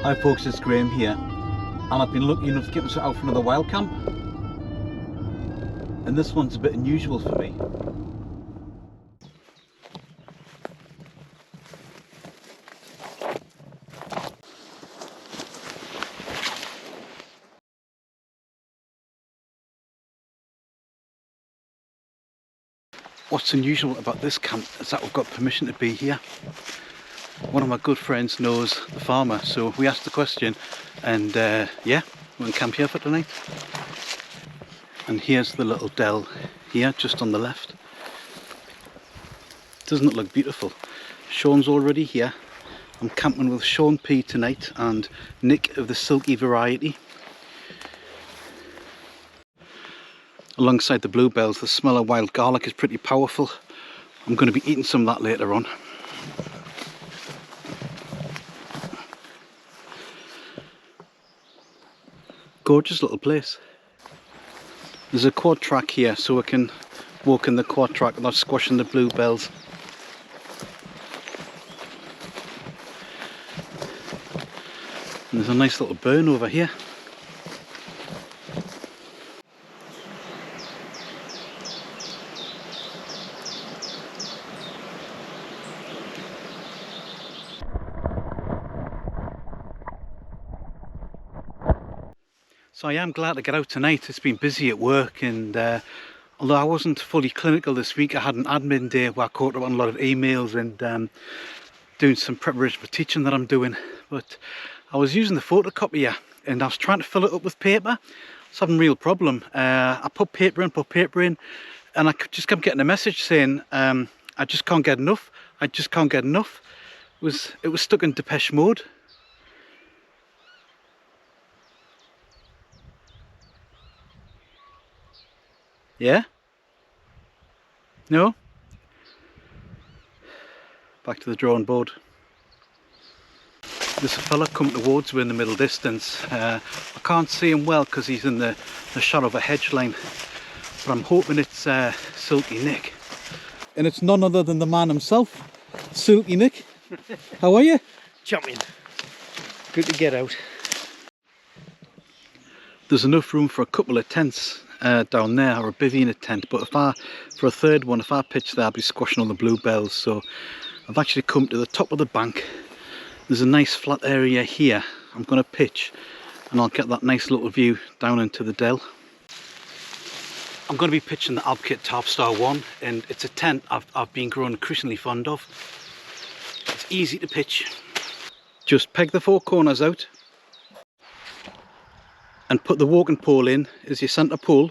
Hi folks, it's Graham here, and I've been lucky enough to get myself out for another wild camp, and this one's a bit unusual for me. What's unusual about this camp is that we've got permission to be here. One of my good friends knows the farmer, so we asked the question, and yeah, we're in camp here for tonight. And here's the little dell here, just on the left. Doesn't it look beautiful? Sean's already here. I'm camping with Sean P tonight and Nick of the Silky variety. Alongside the bluebells, the smell of wild garlic is pretty powerful. I'm going to be eating some of that later on. Gorgeous little place. There's a quad track here, so we can walk in the quad track without squashing the bluebells. And there's a nice little burn over here. So I am glad to get out tonight. It's been busy at work, and although I wasn't fully clinical this week, I had an admin day where I caught up on a lot of emails and doing some preparation for teaching that I'm doing. But I was using the photocopier and I was trying to fill it up with paper. I was having a real problem. I put paper in, and I just kept getting a message saying, I just can't get enough. I just can't get enough. It was stuck in Depeche mode. Yeah? No? Back to the drawing board. There's a fella coming towards me in the middle distance. I can't see him well because he's in the shadow of a hedge line, but I'm hoping it's Silky Nick. And it's none other than the man himself, Silky Nick. How are you? Jumping. Good to get out. There's enough room for a couple of tents down there, or a bivvy in a tent, but for a third one, if I pitch there, I'll be squashing all the bluebells. So I've actually come to the top of the bank. There's a nice flat area here. I'm going to pitch and I'll get that nice little view down into the dell. I'm going to be pitching the Alpkit Tarpstar 1, and it's a tent I've been growing increasingly fond of. It's easy to pitch. Just peg the four corners out and put the walking pole in as your centre pole.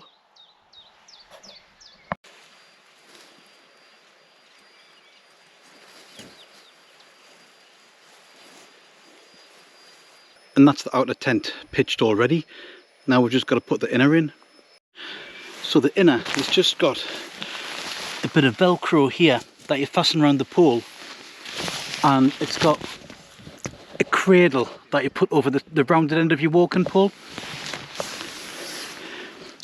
And that's the outer tent pitched already. Now we've just got to put the inner in. So the inner has just got a bit of velcro here that you fasten around the pole, and it's got a cradle that you put over the rounded end of your walking pole.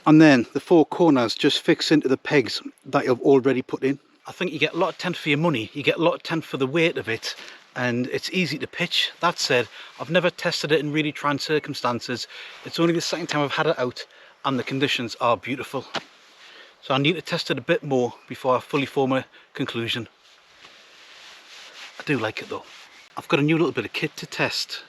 And then the four corners just fix into the pegs that you've already put in. I think you get a lot of tent for your money. You get a lot of tent for the weight of it, and it's easy to pitch. That said, I've never tested it in really trying circumstances. It's only the second time I've had it out, and the conditions are beautiful. So I need to test it a bit more before I fully form a conclusion. I do like it though. I've got a new little bit of kit to test.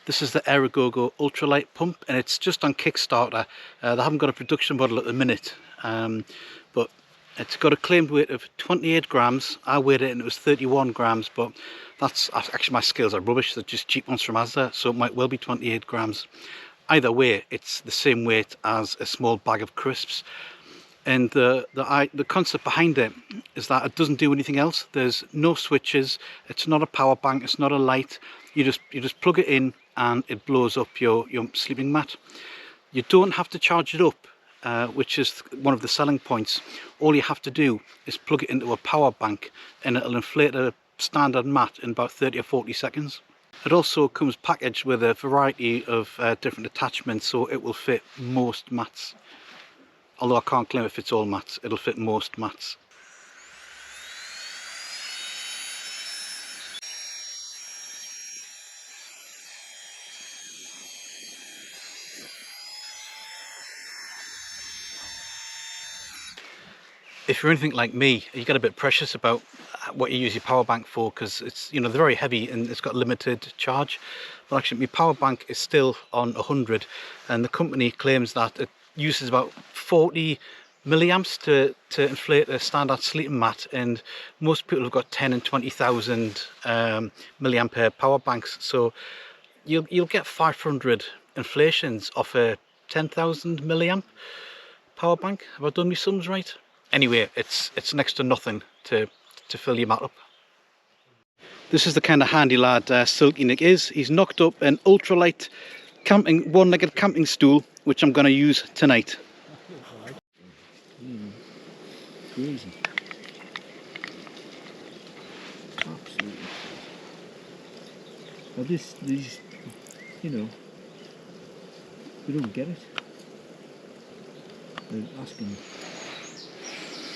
This is the Aerogogo ultralight pump, and it's just on Kickstarter. They haven't got a production model at the minute, but it's got a claimed weight of 28 grams. I weighed it and it was 31 grams, but that's actually, my scales are rubbish. They're just cheap ones from Asda, so it might well be 28 grams. Either way, it's the same weight as a small bag of crisps. And the concept behind it is that it doesn't do anything else. There's no switches. It's not a power bank. It's not a light. You just plug it in and it blows up your sleeping mat. You don't have to charge it up, which is one of the selling points. All you have to do is plug it into a power bank, and it'll inflate a standard mat in about 30 or 40 seconds. It also comes packaged with a variety of different attachments, so it will fit most mats. Although I can't claim it fits all mats, it'll fit most mats. if you're anything like me, you get a bit precious about what you use your power bank for, because it's, you know, they're very heavy and it's got limited charge. But actually my power bank is still on 100, and the company claims that it uses about 40 milliamps to inflate a standard sleeping mat, and most people have got 10 and 20,000 milliampere power banks, so you'll get 500 inflations off a 10,000 milliamp power bank. Have I done my sums right? Anyway, it's next to nothing to fill your mat up. This is the kind of handy lad Silky Nick is. He's knocked up an ultralight camping, one-legged camping stool, which I'm going to use tonight. Crazy. Absolutely. Well, these, you know, they don't get it. They're asking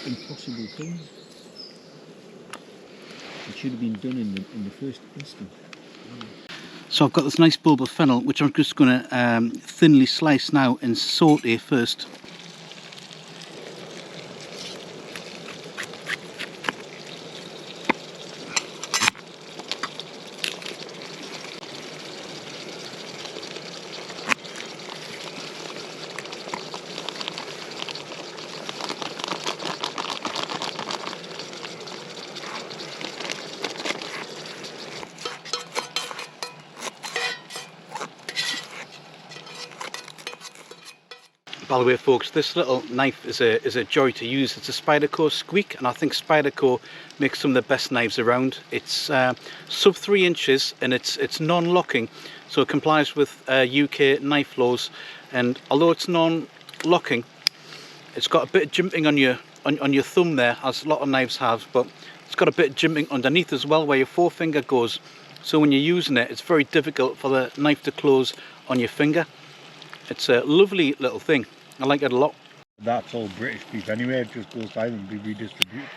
impossible things. It should have been done in the first instant. So I've got this nice bulb of fennel, which I'm just going to thinly slice now and saute first. By the way, folks, this little knife is a joy to use. It's a Spyderco Squeak, and I think Spyderco makes some of the best knives around. It's sub 3 inches and it's non-locking, so it complies with UK knife laws. And although it's non-locking, it's got a bit of jimping on your thumb there, as a lot of knives have, but it's got a bit of jimping underneath as well where your forefinger goes. So when you're using it, it's very difficult for the knife to close on your finger. It's a lovely little thing. I like it a lot. That's all British beef anyway, it just goes down and be redistributed.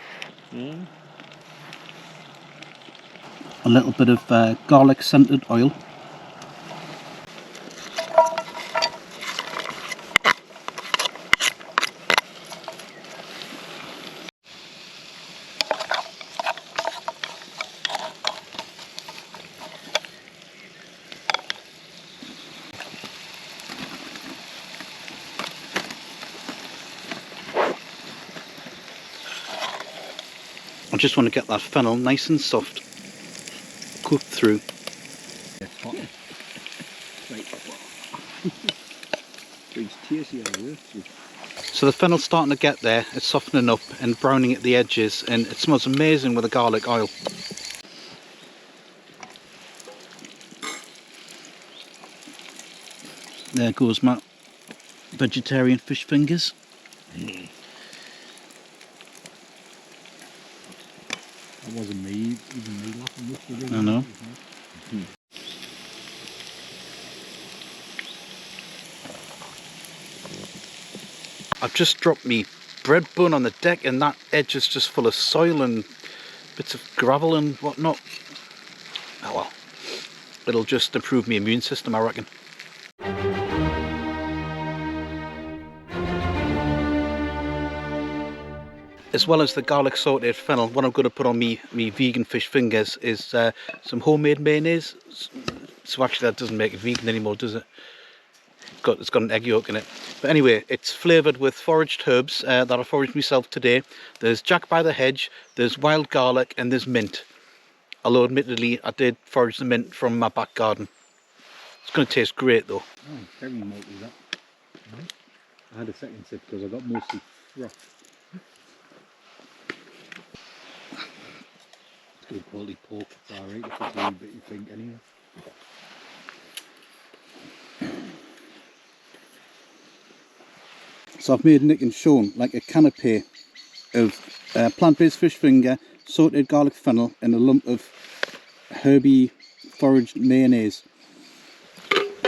A little bit of garlic scented oil. I just want to get that fennel nice and soft, cooked through. It's hot. Right. Brings tears here, So the fennel's starting to get there, it's softening up and browning at the edges, and it smells amazing with the garlic oil. There goes my vegetarian fish fingers. That wasn't me, even me laughing with you. I know. I've just dropped me bread bun on the deck, and that edge is just full of soil and bits of gravel and whatnot. Oh well, it'll just improve my immune system, I reckon. As well as the garlic sauteed fennel, what I'm going to put on me vegan fish fingers is some homemade mayonnaise. So actually that doesn't make it vegan anymore, does it? It's got an egg yolk in it. But anyway, it's flavoured with foraged herbs that I foraged myself today. There's Jack by the hedge, there's wild garlic, and there's mint. Although admittedly I did forage the mint from my back garden. It's going to taste great though. Oh, very malty that. I had a second sip because I got mostly froth. It's good quality pork, it's alright if it's a little bit you think anyway. So I've made Nick and Sean like a canapé of plant-based fish finger, sauteed garlic fennel, and a lump of herby foraged mayonnaise.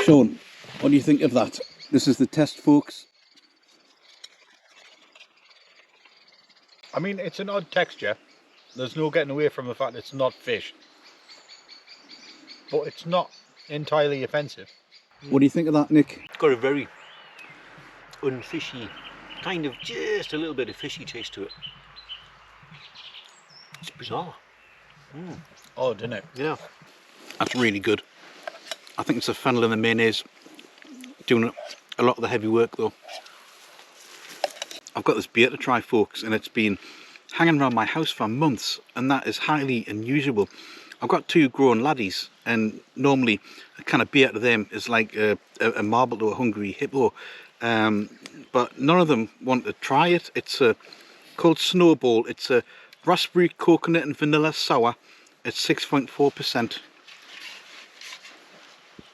Sean, what do you think of that? This is the test, folks. I mean, it's an odd texture. There's no getting away from the fact it's not fish. But it's not entirely offensive. What do you think of that, Nick? It's got a very unfishy kind of just a little bit of fishy taste to it. It's bizarre. Oh, didn't it? Yeah. That's really good. I think it's the fennel and the mayonnaise doing a lot of the heavy work though. I've got this beer to try, folks, and it's been hanging around my house for months, and that is highly unusual. I've got 2 grown laddies, and normally a kind of beer to them is like a marble to a hungry hippo, but none of them want to try it. It's called Snowball. It's a raspberry, coconut and vanilla sour. It's 6.4%.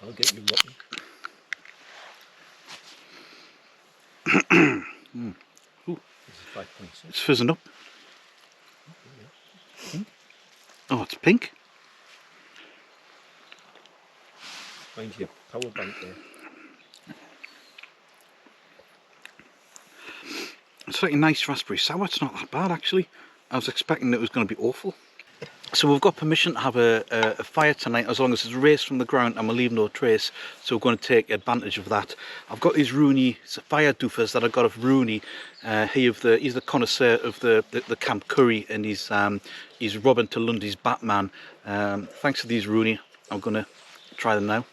I'll get you rocking. Ooh, This is 5.6. it's fizzing up. Oh, it's pink. Find your power bank there. It's like a nice raspberry sour. It's not that bad actually. I was expecting it was going to be awful. So we've got permission to have a fire tonight as long as it's raised from the ground and we'll leave no trace. So we're going to take advantage of that. I've got these Rooney fire doofers that I got of Rooney. He's the connoisseur of the camp curry, and he's Robin to Lundy's Batman. Thanks to these Rooney, I'm going to try them now.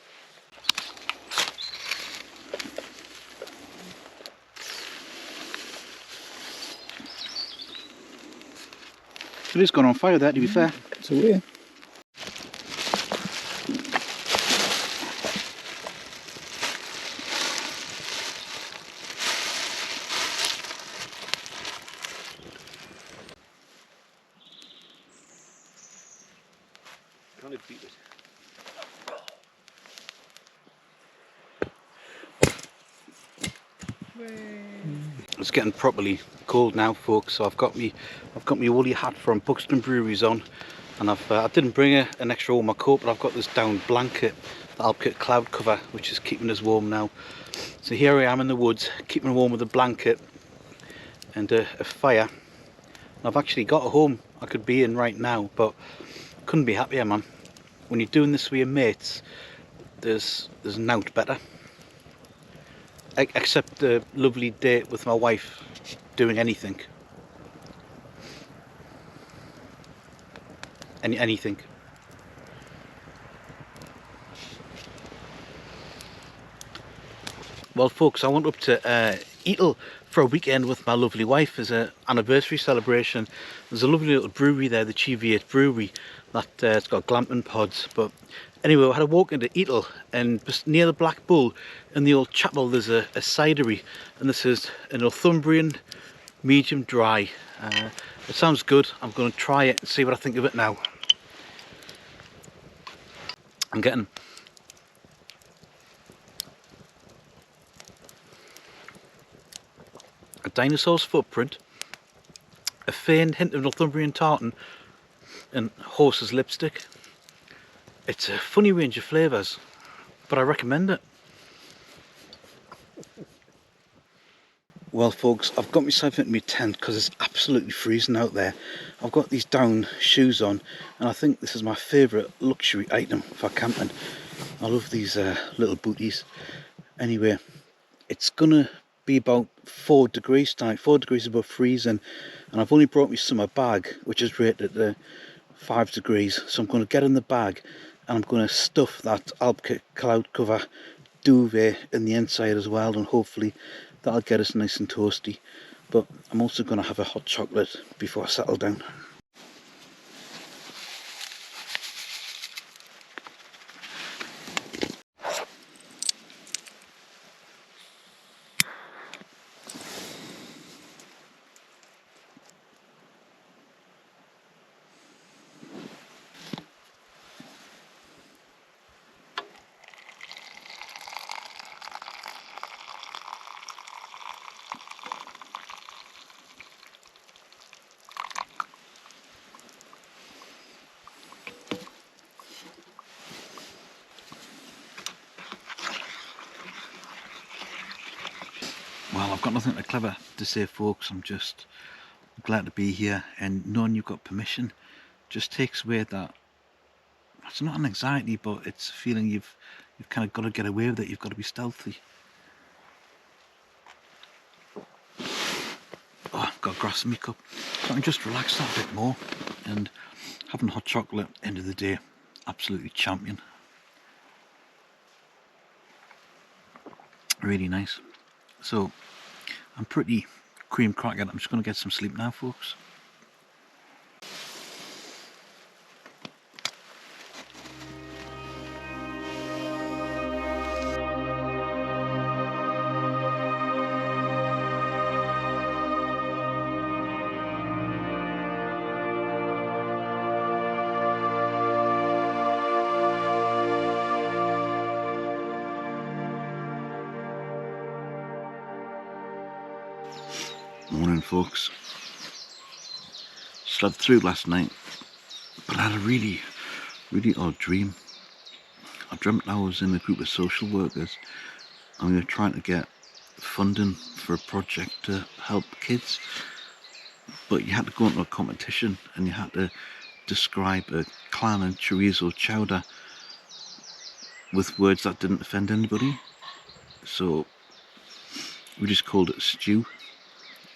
It is going on fire there, to be fair. So yeah. Can't it beat it? It's getting properly cold now, folks. So I've got me woolly hat from Buxton Breweries on, and I didn't bring an extra warmer coat, but I've got this down blanket, the Alpkit cloud cover, which is keeping us warm now. So here I am in the woods, keeping warm with a blanket and a fire. And I've actually got a home I could be in right now, but couldn't be happier, man. When you're doing this with your mates, there's nought better. Except the lovely date with my wife doing anything. Anything. Well, folks, I went up to Eatle for a weekend with my lovely wife as an anniversary celebration. There's a lovely little brewery there, the Cheviate Brewery, that it's got glamping pods. But anyway, I had a walk into Eatle, and just near the Black Bull in the old chapel there's a cidery, and this is a Northumbrian medium dry. It sounds good. I'm going to try it and see what I think of it now. I'm getting a dinosaur's footprint, a faint hint of Northumbrian tartan, and horse's lipstick. It's a funny range of flavours, but I recommend it. Well, folks, I've got myself into my tent because it's absolutely freezing out there. I've got these down shoes on, and I think this is my favourite luxury item for camping. I love these little booties. Anyway, it's gonna be about 4 degrees tonight, 4 degrees above freezing, and I've only brought my summer bag, which is rated at 5 degrees. So I'm going to get in the bag and I'm going to stuff that Alpkit cloud cover duvet in the inside as well, and hopefully that'll get us nice and toasty. But I'm also going to have a hot chocolate before I settle down. Well, I've got nothing clever to say, folks. I'm just glad to be here, and knowing you've got permission just takes away that, it's not an anxiety, but it's a feeling you've kind of got to get away with it. You've got to be stealthy. grass in my cup, so I can just relax that a bit more. And having hot chocolate, end of the day, absolutely champion. Really nice. So I'm pretty cream cracking. I'm just going to get some sleep now, folks. Morning, folks. Slept through last night, but I had a really odd dream. I dreamt I was in a group of social workers and we were trying to get funding for a project to help kids, but you had to go into a competition and you had to describe a clan and chorizo chowder with words that didn't offend anybody. So we just called it stew,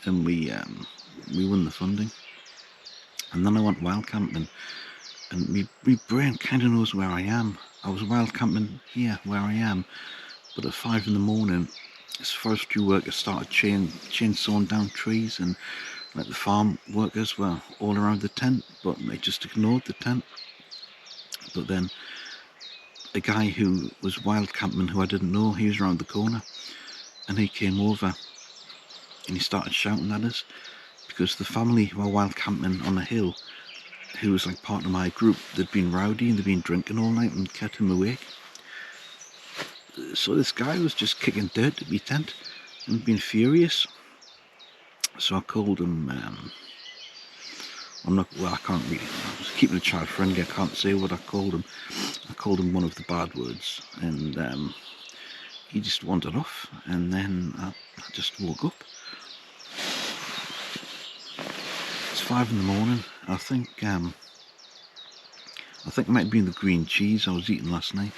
and we won the funding. And then I went wild camping, and my brain kind of knows where I am. I was wild camping here where I am, but at 5 in the morning this forestry worker started chainsawing down trees, and like the farm workers were all around the tent, but they just ignored the tent. But then a guy who was wild camping, who I didn't know, he was around the corner, and he came over and he started shouting at us because the family who were wild camping on a hill, who was like part of my group, they'd been rowdy and they'd been drinking all night and kept him awake. So this guy was just kicking dirt at my tent and being furious. So I called him, I can't really, I was keeping it child friendly, I can't say what I called him. I called him one of the bad words, and he just wandered off, and then I just woke up. It's 5 in the morning. I think it might have been the green cheese I was eating last night.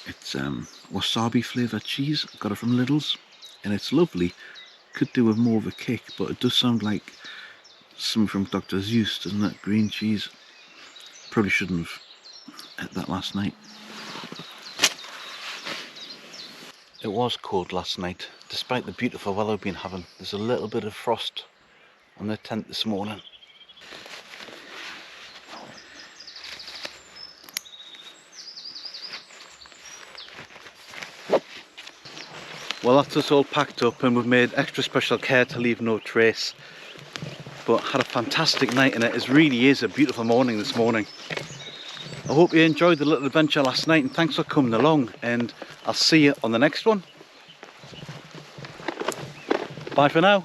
It's wasabi flavoured cheese. I got it from Lidl's, and it's lovely. Could do with more of a kick, but it does sound like something from Dr. Seuss, doesn't it? Green cheese. Probably shouldn't have had that last night. It was cold last night, despite the beautiful weather we've been having. There's a little bit of frost on the tent this morning. Well, that's us all packed up, and we've made extra special care to leave no trace. But had a fantastic night, and it really is a beautiful morning this morning. I hope you enjoyed the little adventure last night, and thanks for coming along, and I'll see you on the next one. Bye for now.